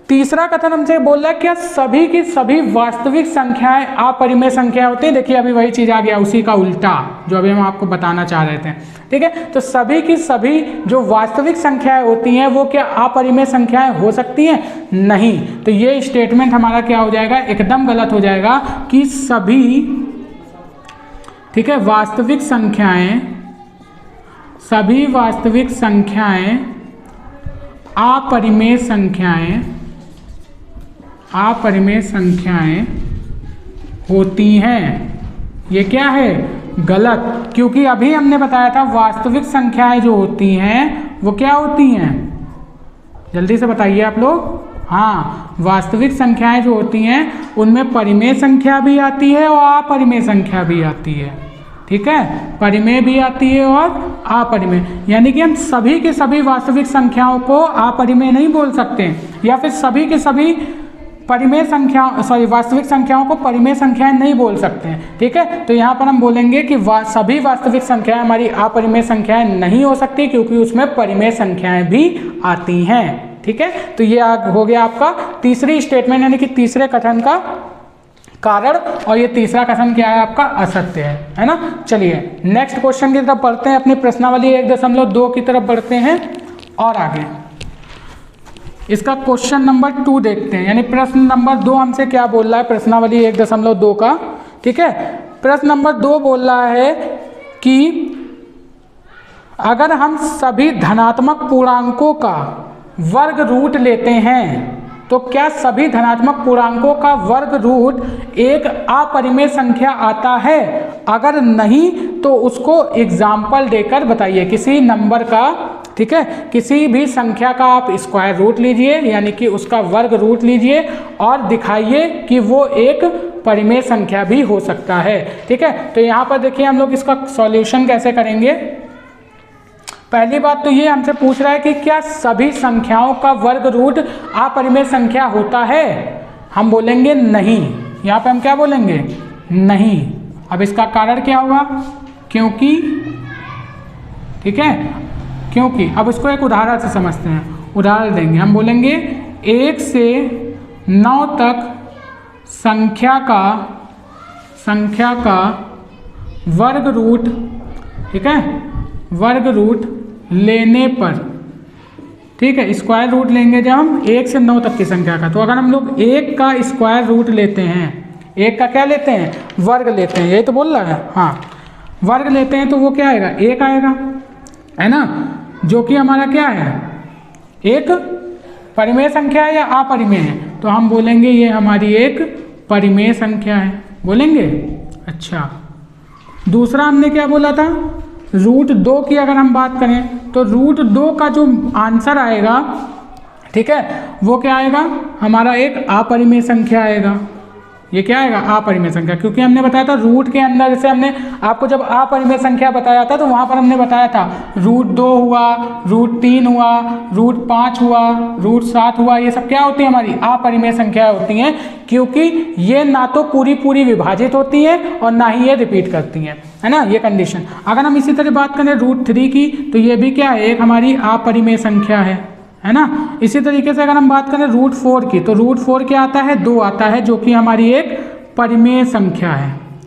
तीसरा कथन हमसे बोल रहा है क्या सभी की सभी वास्तविक संख्याएं अपरिमेय संख्या होती है। देखिए अभी वही चीज आ गया, उसी का उल्टा जो अभी हम आपको बताना चाह रहे थे। ठीक है, तो सभी की सभी जो वास्तविक संख्याएं होती हैं वो क्या अपरिमेय संख्याएं हो सकती हैं? नहीं। तो ये स्टेटमेंट हमारा क्या हो जाएगा, एकदम गलत हो जाएगा कि सभी, ठीक है, वास्तविक संख्याएं, सभी वास्तविक संख्याएं अपरिमेय संख्याएं, अपरिमेय संख्याएं होती हैं। ये क्या है, गलत। क्योंकि अभी हमने बताया था वास्तविक संख्याएं जो होती हैं वो क्या होती हैं, जल्दी से बताइए आप लोग। हाँ, वास्तविक संख्याएं जो होती हैं उनमें परिमेय संख्या भी आती है और अपरिमेय संख्या भी आती है। ठीक है, परिमेय भी आती है और अपरिमेय, यानी कि हम सभी के सभी वास्तविक संख्याओं को अपरिमेय नहीं बोल सकते, या फिर सभी के सभी परिमेय संख्या, सॉरी, वास्तविक संख्याओं को परिमेय संख्याएं नहीं बोल सकते हैं। ठीक है, तो यहाँ पर हम बोलेंगे कि सभी वास्तविक संख्याएं हमारी अपरिमेय संख्याएं नहीं हो सकती, क्योंकि उसमें परिमेय संख्याएं भी आती हैं। ठीक है, तो ये हो गया आपका तीसरी स्टेटमेंट यानी कि तीसरे कथन का कारण, और ये तीसरा कथन क्या है आपका असत्य है ना। चलिए नेक्स्ट क्वेश्चन की तरफ बढ़ते हैं, अपनी प्रश्नावली 1.2 की तरफ बढ़ते हैं और आगे इसका क्वेश्चन नंबर 2 देखते हैं, यानी प्रश्न नंबर 2 हमसे क्या बोल रहा है प्रश्नावली 1.2 का। ठीक है, प्रश्न नंबर 2 बोल रहा है कि अगर हम सभी धनात्मक पूर्णांकों का वर्ग रूट लेते हैं तो क्या सभी धनात्मक पूर्णांकों का वर्ग रूट एक अपरिमेय संख्या आता है? अगर नहीं तो उसको एग्जाम्पल देकर बताइए। किसी नंबर का, ठीक है, किसी भी संख्या का आप स्क्वायर रूट लीजिए यानी कि उसका वर्ग रूट लीजिए और दिखाइए कि वो एक परिमेय संख्या भी हो सकता है। ठीक है, तो यहाँ पर देखिए हम लोग इसका सॉल्यूशन कैसे करेंगे। पहली बात तो ये हमसे पूछ रहा है कि क्या सभी संख्याओं का वर्ग रूट अपरिमेय संख्या होता है? हम बोलेंगे नहीं। यहाँ पे हम क्या बोलेंगे? नहीं। अब इसका कारण क्या होगा? क्योंकि, ठीक है, क्योंकि अब इसको एक उदाहरण से समझते हैं। उदाहरण देंगे, हम बोलेंगे 1 से 9 तक संख्या का वर्ग रूट, ठीक है, वर्ग रूट लेने पर, ठीक है, स्क्वायर रूट लेंगे जब हम 1 से 9 तक की संख्या का, तो अगर हम लोग 1 का स्क्वायर रूट लेते हैं, 1 का क्या लेते हैं? वर्ग लेते हैं, यही तो बोल रहा है। हाँ, वर्ग लेते हैं तो वो क्या आएगा? 1 आएगा, है ना, जो कि हमारा क्या है? एक परिमेय संख्या है या अपरिमेय है? तो हम बोलेंगे ये हमारी एक परिमेय संख्या है, बोलेंगे। अच्छा, दूसरा हमने क्या बोला था? रूट 2 की अगर हम बात करें तो रूट 2 का जो आंसर आएगा, ठीक है, वो क्या आएगा? हमारा एक अपरिमेय संख्या आएगा। ये क्या आएगा? अपरिमेय संख्या, क्योंकि हमने बताया था रूट के अंदर, जैसे हमने आपको जब अपरिमेय संख्या बताया था तो वहाँ पर हमने बताया था रूट 2 हुआ, रूट 3 हुआ, रूट 5 हुआ, रूट 7 हुआ, ये सब क्या होती है? हमारी अपरिमेय संख्या होती हैं, क्योंकि ये ना तो पूरी विभाजित होती हैं और ना ही ये रिपीट करती हैं, है ना, ये कंडीशन। अगर हम इसी तरह बात करें रूट 3 की तो ये भी क्या है? एक हमारी अपरिमेय संख्या है ना। इसी तरीके से अगर हम बात करें रूट 4 की तो रूट 4 क्या आता है? 2 आता है, जो कि हमारी एक परिमेय संख्या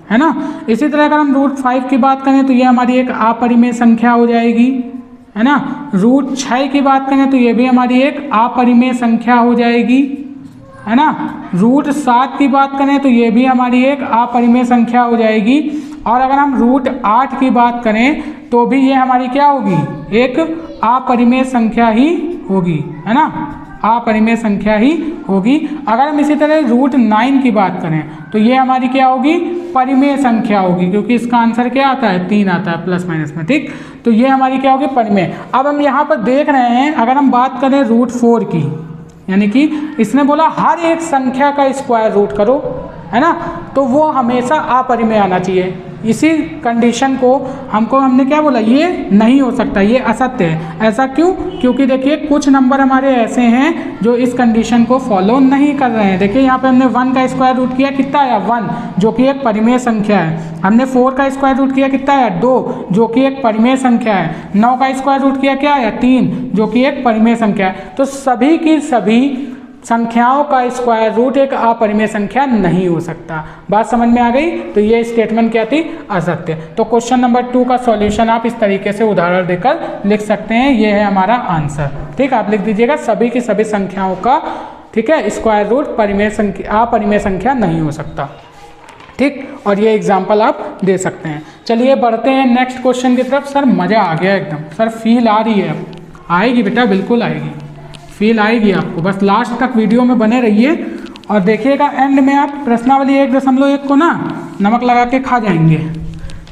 है ना। इसी तरह अगर हम रूट 5 की बात करें तो ये हमारी एक अपरिमेय संख्या हो जाएगी, है ना। रूट 6 की बात करें तो ये भी हमारी एक अपरिमेय संख्या हो जाएगी, है ना। रूट 7 की बात करें तो ये भी हमारी एक अपरिमेय संख्या हो जाएगी। और अगर हम रूट 8 की बात करें तो भी ये हमारी क्या होगी? एक अपरिमेय संख्या ही होगी, है ना, अपरिमेय संख्या ही होगी। अगर हम इसी तरह रूट 9 की बात करें तो ये हमारी क्या होगी? परिमेय संख्या होगी, क्योंकि इसका आंसर क्या आता है? 3 आता है प्लस माइनस में, ठीक। तो ये हमारी क्या होगी? परिमेय। अब हम यहाँ पर देख रहे हैं, अगर हम बात करें रूट 4 की, यानी कि इसने बोला हर एक संख्या का स्क्वायर रूट करो, है ना, तो वो हमेशा अपरिमेय आना चाहिए। इसी कंडीशन को हमने क्या बोला? ये नहीं हो सकता, ये असत्य है। ऐसा क्यों? क्योंकि देखिए कुछ नंबर हमारे ऐसे हैं जो इस कंडीशन को फॉलो नहीं कर रहे हैं। देखिए यहाँ पे हमने 1 का स्क्वायर रूट किया, कितना आया? 1, जो कि एक परिमेय संख्या है। हमने 4 का स्क्वायर रूट किया, कितना आया? 2, जो कि एक परिमेय संख्या है। 9 का स्क्वायर रूट किया, क्या आया? 3, जो कि एक परिमेय संख्या है। तो सभी की सभी संख्याओं का स्क्वायर रूट एक अपरिमेय संख्या नहीं हो सकता। बात समझ में आ गई? तो ये स्टेटमेंट क्या थी? असत्य। तो क्वेश्चन नंबर 2 का सॉल्यूशन आप इस तरीके से उदाहरण देकर लिख सकते हैं। ये है हमारा आंसर, ठीक। आप लिख दीजिएगा सभी की सभी संख्याओं का, ठीक है, स्क्वायर रूट अपरिमेय संख्या नहीं हो सकता, ठीक। और ये एग्जाम्पल आप दे सकते हैं। चलिए बढ़ते हैं नेक्स्ट क्वेश्चन की तरफ। सर मज़ा आ गया एकदम, सर फील आ रही है? आएगी बेटा, बिल्कुल आएगी, फील आएगी आपको। बस लास्ट तक वीडियो में बने रहिए और देखिएगा, एंड में आप प्रश्नावली 1.1 को ना नमक लगा के खा जाएंगे,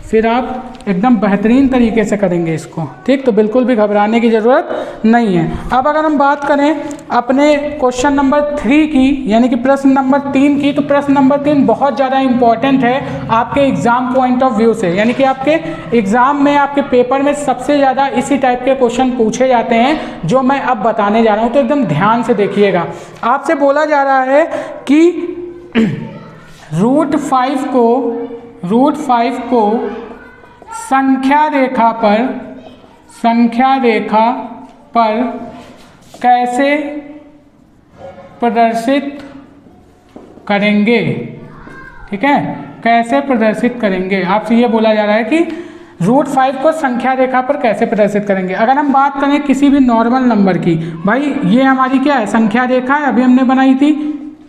फिर आप एकदम बेहतरीन तरीके से करेंगे इसको, ठीक। तो बिल्कुल भी घबराने की ज़रूरत नहीं है। अब अगर हम बात करें अपने क्वेश्चन नंबर 3 की, यानी कि प्रश्न नंबर 3 की, तो प्रश्न नंबर 3 बहुत ज़्यादा इंपॉर्टेंट है आपके एग्ज़ाम पॉइंट ऑफ व्यू से, यानी कि आपके एग्ज़ाम में, आपके पेपर में सबसे ज़्यादा इसी टाइप के क्वेश्चन पूछे जाते हैं जो मैं अब बताने जा रहा हूँ। तो एकदम ध्यान से देखिएगा। आपसे बोला जा रहा है कि रूट 5 को संख्या रेखा पर कैसे प्रदर्शित करेंगे, ठीक है, कैसे प्रदर्शित करेंगे। आपसे ये बोला जा रहा है कि √5 को संख्या रेखा पर कैसे प्रदर्शित करेंगे। अगर हम बात करें किसी भी नॉर्मल नंबर की, भाई ये हमारी क्या है, संख्या रेखा है, अभी हमने बनाई थी,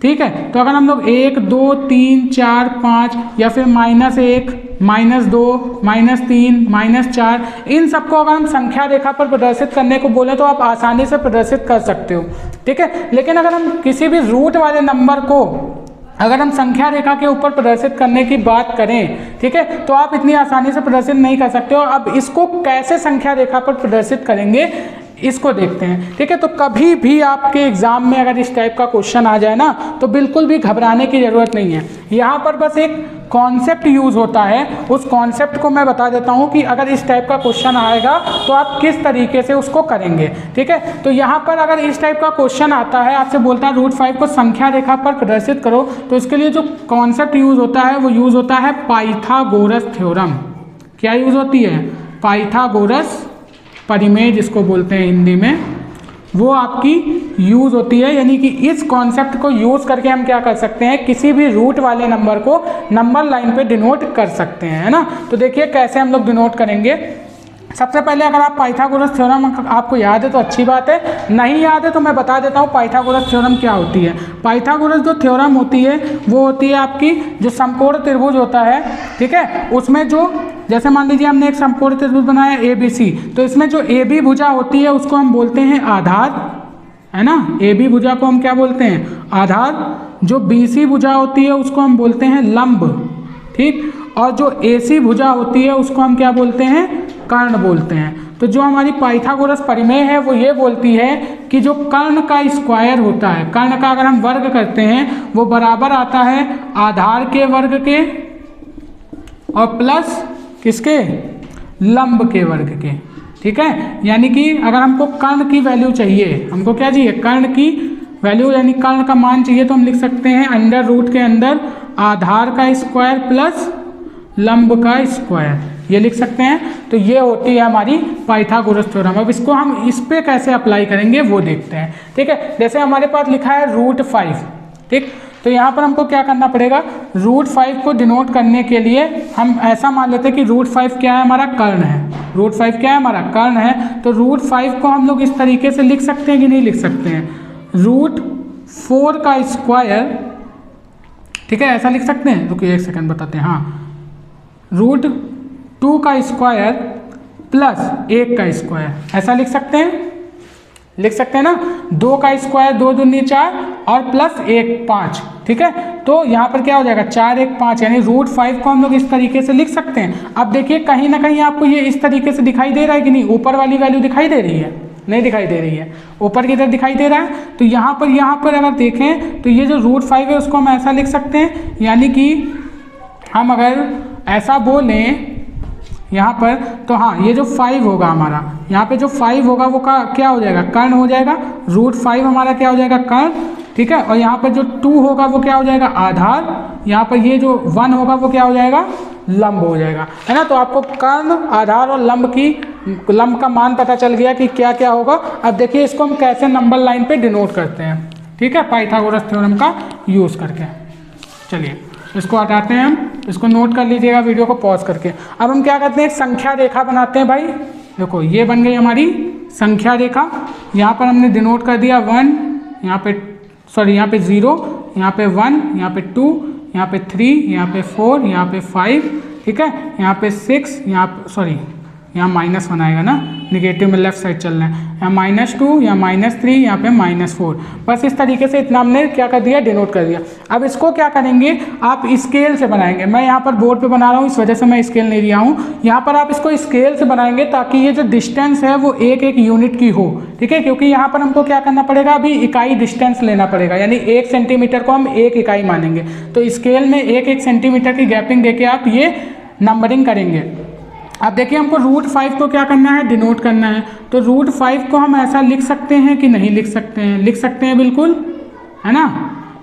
ठीक है। तो अगर हम लोग 1 2 3 4 5 या फिर -1 -2 -3 -4 इन सबको अगर हम संख्या रेखा पर प्रदर्शित करने को बोले तो आप आसानी से प्रदर्शित कर सकते हो, ठीक है। लेकिन अगर हम किसी भी रूट वाले नंबर को अगर हम संख्या रेखा के ऊपर प्रदर्शित करने की बात करें, ठीक है, तो आप इतनी आसानी से प्रदर्शित नहीं कर सकते हो। अब इसको कैसे संख्या रेखा पर प्रदर्शित करेंगे इसको देखते हैं, ठीक है। तो कभी भी आपके एग्जाम में अगर इस टाइप का क्वेश्चन आ जाए ना, तो बिल्कुल भी घबराने की ज़रूरत नहीं है। यहाँ पर बस एक कॉन्सेप्ट यूज़ होता है, उस कॉन्सेप्ट को मैं बता देता हूँ कि अगर इस टाइप का क्वेश्चन आएगा तो आप किस तरीके से उसको करेंगे, ठीक है। तो यहाँ पर अगर इस टाइप का क्वेश्चन आता है, आपसे बोलता है √5 को संख्या रेखा पर प्रदर्शित करो, तो इसके लिए जो कॉन्सेप्ट यूज़ होता है वो यूज़ होता है पाइथागोरस थ्योरम। क्या यूज़ होती है? पाइथागोरस परिमेय जिसको बोलते हैं हिंदी में, वो आपकी यूज़ होती है। यानी कि इस कॉन्सेप्ट को यूज़ करके हम क्या कर सकते हैं, किसी भी रूट वाले नंबर को नंबर लाइन पे डिनोट कर सकते हैं, है ना। तो देखिए कैसे हम लोग डिनोट करेंगे। सबसे पहले अगर आप पाइथागोरस थ्योरम आपको याद है तो अच्छी बात है, नहीं याद है तो मैं बता देता हूँ पाइथागोरस थ्योरम क्या होती है। पाइथागोरस जो थ्योरम होती है वो होती है आपकी जो समकोण त्रिभुज होता है, ठीक है, उसमें जो जैसे मान लीजिए हमने एक समकोण त्रिभुज बनाया ABC, तो इसमें जो AB भुजा होती है उसको हम बोलते हैं आधार, है ना। AB भुजा को हम क्या बोलते हैं? आधार। जो BC भुजा होती है उसको हम बोलते हैं लंब, ठीक, और जो AC भुजा होती है उसको हम क्या बोलते हैं? कर्ण बोलते हैं। तो जो हमारी पाइथागोरस परिमेय है वो ये बोलती है कि जो कर्ण का स्क्वायर होता है, कर्ण का अगर हम वर्ग करते हैं वो बराबर आता है आधार के वर्ग के और प्लस किसके? लंब के वर्ग के, ठीक है। यानी कि अगर हमको कर्ण की वैल्यू चाहिए, हमको क्या चाहिए? कर्ण की वैल्यू, यानी कर्ण का मान चाहिए, तो हम लिख सकते हैं अंडर रूट के अंदर आधार का स्क्वायर प्लस लंब का स्क्वायर, ये लिख सकते हैं। तो ये होती है हमारी पाइथागोरस थ्योरम। अब इसको हम इस पे कैसे अप्लाई करेंगे वो देखते हैं, ठीक है। जैसे हमारे पास लिखा है √5, ठीक, तो यहाँ पर हमको क्या करना पड़ेगा? √5 को डिनोट करने के लिए हम ऐसा मान लेते हैं कि √5 क्या है? हमारा कर्ण है। √5 क्या है? हमारा कर्ण है। तो √5 को हम लोग इस तरीके से लिख सकते हैं कि नहीं लिख सकते हैं? √4 का स्क्वायर, ठीक है, ऐसा लिख सकते हैं। रुकिए एक सेकंड बताते हैं। हाँ, √2 का स्क्वायर प्लस 1 का स्क्वायर, ऐसा लिख सकते हैं, लिख सकते हैं ना। 2 का स्क्वायर 2 दूनी 4 और प्लस 1 5, ठीक है। तो यहाँ पर क्या हो जाएगा? 4 1 5, यानी √5 को हम लोग इस तरीके से लिख सकते हैं। अब देखिए कहीं ना कहीं आपको ये इस तरीके से दिखाई दे रहा है कि नहीं? ऊपर वाली वैल्यू दिखाई दे रही है? नहीं दिखाई दे रही है, ऊपर की तरफ दिखाई दे रहा है। तो यहाँ पर अगर देखें तो ये जो √5 है उसको हम ऐसा लिख सकते हैं, यानी कि हम अगर ऐसा बोलें यहाँ पर, तो हाँ, ये जो 5 होगा हमारा, यहाँ पे जो 5 होगा वो का क्या हो जाएगा? कर्ण हो जाएगा। √5 हमारा क्या हो जाएगा? कर्ण, ठीक है। और यहाँ पर जो 2 होगा वो क्या हो जाएगा? आधार। यहाँ पर ये जो 1 होगा वो क्या हो जाएगा? लंब हो जाएगा, है ना। तो आपको कर्ण, आधार और लंब का मान पता चल गया कि क्या क्या होगा। अब देखिए इसको हम कैसे नंबर लाइन पे डिनोट करते हैं, ठीक है, पाइथागोरस थ्योरम का यूज़ करके। चलिए इसको हटाते हैं हम, इसको नोट कर लीजिएगा वीडियो को पॉज करके। अब हम क्या करते हैं? एक संख्या रेखा बनाते हैं। भाई देखो ये बन गई हमारी संख्या रेखा। यहाँ पर हमने डिनोट कर दिया 1, यहाँ पे सॉरी यहाँ पे 0, यहाँ पे 1, यहाँ पे 2, यहाँ पे 3, यहाँ पे 4, यहाँ पे 5, ठीक है, यहाँ पे 6, यहाँ -1 आएगा ना, निगेटिव में लेफ्ट साइड चलना है, यहाँ -2, यहाँ -3, यहाँ पे -4। बस इस तरीके से इतना हमने क्या कर दिया? डिनोट कर दिया। अब इसको क्या करेंगे? आप स्केल से बनाएंगे। मैं यहाँ पर बोर्ड पे बना रहा हूँ, इस वजह से मैं स्केल नहीं लिया हूँ। यहाँ पर आप इसको स्केल से बनाएंगे ताकि ये जो डिस्टेंस है वो एक यूनिट की हो, ठीक है, क्योंकि यहाँ पर हमको क्या करना पड़ेगा? अभी इकाई डिस्टेंस लेना पड़ेगा, यानी 1 सेंटीमीटर को हम 1 इकाई मानेंगे। तो स्केल में 1 सेंटीमीटर की गैपिंग देके आप ये नंबरिंग करेंगे। अब देखिए हमको √5 को क्या करना है? डिनोट करना है। तो √5 को हम ऐसा लिख सकते हैं कि नहीं लिख सकते हैं? लिख सकते हैं बिल्कुल, है ना।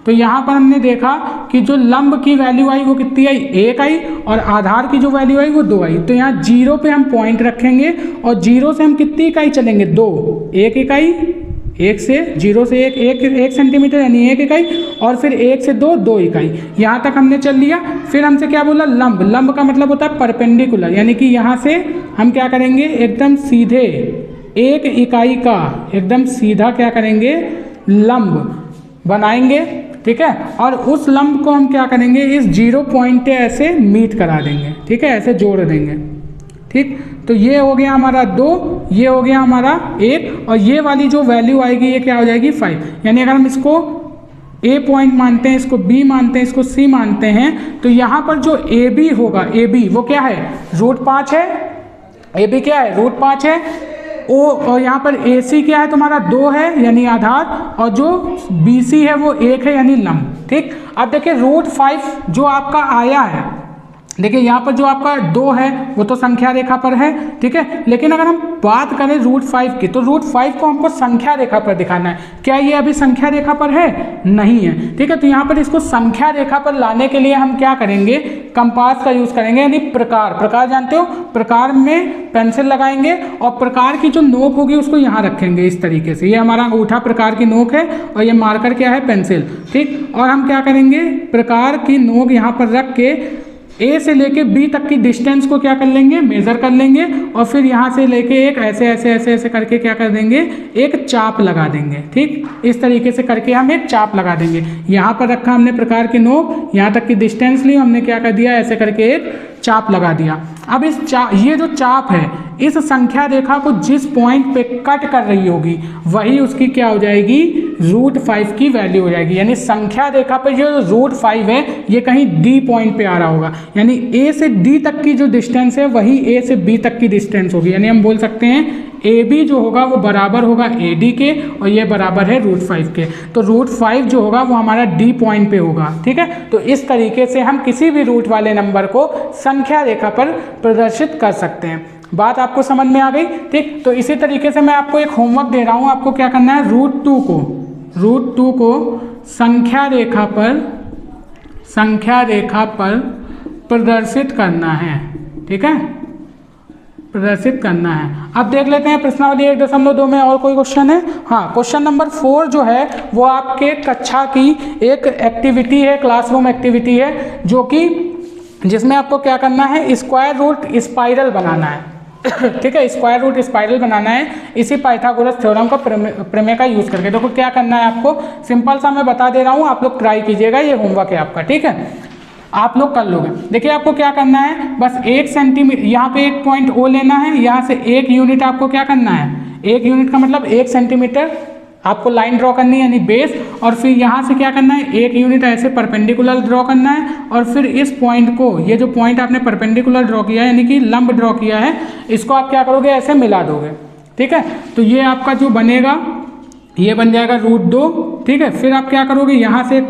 तो यहाँ पर हमने देखा कि जो लंब की वैल्यू आई वो कितनी आई? 1 आई, और आधार की जो वैल्यू आई वो 2 आई। तो यहाँ 0 पे हम पॉइंट रखेंगे और 0 से हम कितनी इकाई चलेंगे? 2, 1 इकाई 1 से 0 से 1 सेंटीमीटर यानी 1 इकाई, और फिर 1 से 2 इकाई, यहाँ तक हमने चल लिया। फिर हमसे क्या बोला, लंब। लंब का मतलब होता है परपेंडिकुलर, यानी कि यहाँ से हम क्या करेंगे, एकदम सीधे 1 इकाई का एकदम सीधा क्या करेंगे, लंब बनाएंगे, ठीक है। और उस लंब को हम क्या करेंगे, इस 0 पॉइंट से ऐसे मीट करा देंगे, ठीक है, ऐसे जोड़ देंगे, ठीक। तो ये हो गया हमारा 2, ये हो गया हमारा 1, और ये वाली जो वैल्यू आएगी ये क्या हो जाएगी 5। यानी अगर हम इसको A पॉइंट मानते हैं, इसको B मानते हैं, इसको C मानते हैं, तो यहाँ पर जो AB होगा, AB वो क्या है, √5 है। AB क्या है, √5 है। और यहाँ पर AC क्या है तुम्हारा, 2 है यानी आधार, और जो BC है वो 1 है यानी लंब, ठीक। अब देखिए √5 जो आपका आया है, देखिए यहाँ पर जो आपका 2 है वो तो संख्या रेखा पर है, ठीक है। लेकिन अगर हम बात करें √5 की, तो √5 को हमको संख्या रेखा पर दिखाना है। क्या ये अभी संख्या रेखा पर है, नहीं है, ठीक है। तो यहाँ पर इसको संख्या रेखा पर लाने के लिए हम क्या करेंगे, कंपास का यूज करेंगे, यानी प्रकार। प्रकार जानते हो, प्रकार में पेंसिल लगाएंगे और प्रकार की जो नोक होगी उसको यहाँ रखेंगे इस तरीके से। ये हमारा अंगूठा प्रकार की नोक है और ये मार्कर क्या है, पेंसिल, ठीक। और हम क्या करेंगे, प्रकार की नोक यहाँ पर रख के A से लेके B तक की डिस्टेंस को क्या कर लेंगे, मेजर कर लेंगे, और फिर यहाँ से लेके एक ऐसे ऐसे ऐसे ऐसे करके क्या कर देंगे, एक चाप लगा देंगे, ठीक। इस तरीके से करके हम एक चाप लगा देंगे। यहाँ पर रखा हमने प्रकार की नोक, यहाँ तक की डिस्टेंस ली, हमने क्या कर दिया, ऐसे करके एक चाप लगा दिया। अब इस ये जो चाप है, इस संख्या रेखा को जिस पॉइंट पे कट कर रही होगी वही उसकी क्या हो जाएगी, √5 की वैल्यू हो जाएगी। यानी संख्या रेखा पे जो √5 है ये कहीं D पॉइंट पे आ रहा होगा, यानी A से D तक की जो डिस्टेंस है वही A से B तक की डिस्टेंस होगी। यानी हम बोल सकते हैं AB जो होगा वो बराबर होगा AD के, और ये बराबर है √5 के। तो √5 जो होगा वो हमारा D पॉइंट पे होगा, ठीक है। तो इस तरीके से हम किसी भी रूट वाले नंबर को संख्या रेखा पर प्रदर्शित कर सकते हैं। बात आपको समझ में आ गई, ठीक। तो इसी तरीके से मैं आपको एक होमवर्क दे रहा हूँ, आपको क्या करना है, √2 को संख्या रेखा पर प्रदर्शित करना है, ठीक है, प्रदर्शित करना है। अब देख लेते हैं प्रश्नावली 1.2 में और कोई क्वेश्चन है। हाँ, क्वेश्चन नंबर 4 जो है वो आपके कक्षा की एक एक्टिविटी है, क्लासरूम एक्टिविटी है, जो कि जिसमें आपको क्या करना है, स्क्वायर रूट स्पाइरल बनाना है, ठीक है। स्क्वायर रूट स्पाइरल बनाना है इसी पाइथागोरस थ्योरम का प्रमेय का यूज करके। देखो क्या करना है आपको, सिंपल सा मैं बता दे रहा हूँ, आप लोग ट्राई कीजिएगा, ये होमवर्क है आपका, ठीक है, आप लोग कर लोगे। देखिए आपको क्या करना है, बस 1 सेंटीमीटर, यहाँ पे एक पॉइंट O लेना है, यहाँ से 1 यूनिट आपको क्या करना है, 1 यूनिट का मतलब 1 सेंटीमीटर आपको लाइन ड्रॉ करनी है यानी बेस, और फिर यहाँ से क्या करना है, 1 यूनिट ऐसे परपेंडिकुलर ड्रॉ करना है, और फिर इस पॉइंट को, ये जो पॉइंट आपने परपेंडिकुलर ड्रॉ किया है यानी कि लंब ड्रॉ किया है, इसको आप क्या करोगे, ऐसे मिला दोगे, ठीक है। तो ये आपका जो बनेगा ये बन जाएगा √2, ठीक है। फिर आप क्या करोगे, यहाँ से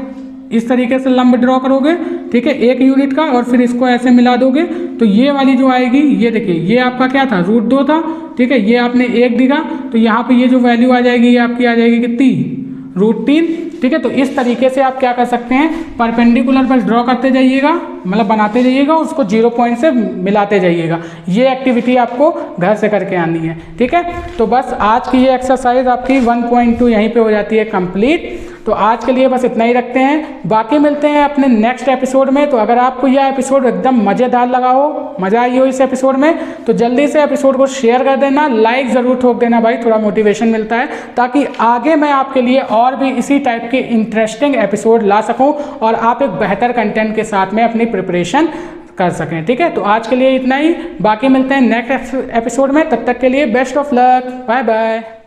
इस तरीके से लंब ड्रॉ करोगे, ठीक है, 1 यूनिट का, और फिर इसको ऐसे मिला दोगे, तो ये वाली जो आएगी, ये देखिए ये आपका क्या था, √2 था, ठीक है, ये आपने 1 दिखा, तो यहाँ पे ये जो वैल्यू आ जाएगी ये आपकी आ जाएगी कितनी, √3, ठीक है। तो इस तरीके से आप क्या कर सकते हैं, परपेंडिकुलर पर ड्रॉ करते जाइएगा, मतलब बनाते जाइएगा, उसको 0 पॉइंट से मिलाते जाइएगा। ये एक्टिविटी आपको घर से करके आनी है, ठीक है। तो बस आज की ये एक्सरसाइज आपकी 1.2 यहीं पे हो जाती है कंप्लीट। तो आज के लिए बस इतना ही रखते हैं, बाकी मिलते हैं अपने नेक्स्ट एपिसोड में। तो अगर आपको यह एपिसोड एकदम मज़ेदार लगा हो, मज़ा आई हो इस एपिसोड में, तो जल्दी से एपिसोड को शेयर कर देना, लाइक ज़रूर ठोक देना भाई, थोड़ा मोटिवेशन मिलता है, ताकि आगे मैं आपके लिए और भी इसी टाइप के इंटरेस्टिंग एपिसोड ला सकूं और आप एक बेहतर कंटेंट के साथ में अपनी प्रिपरेशन कर सकें, ठीक है। तो आज के लिए इतना ही, बाकी मिलते हैं नेक्स्ट एपिसोड में, तब तक के लिए best of luck, bye bye.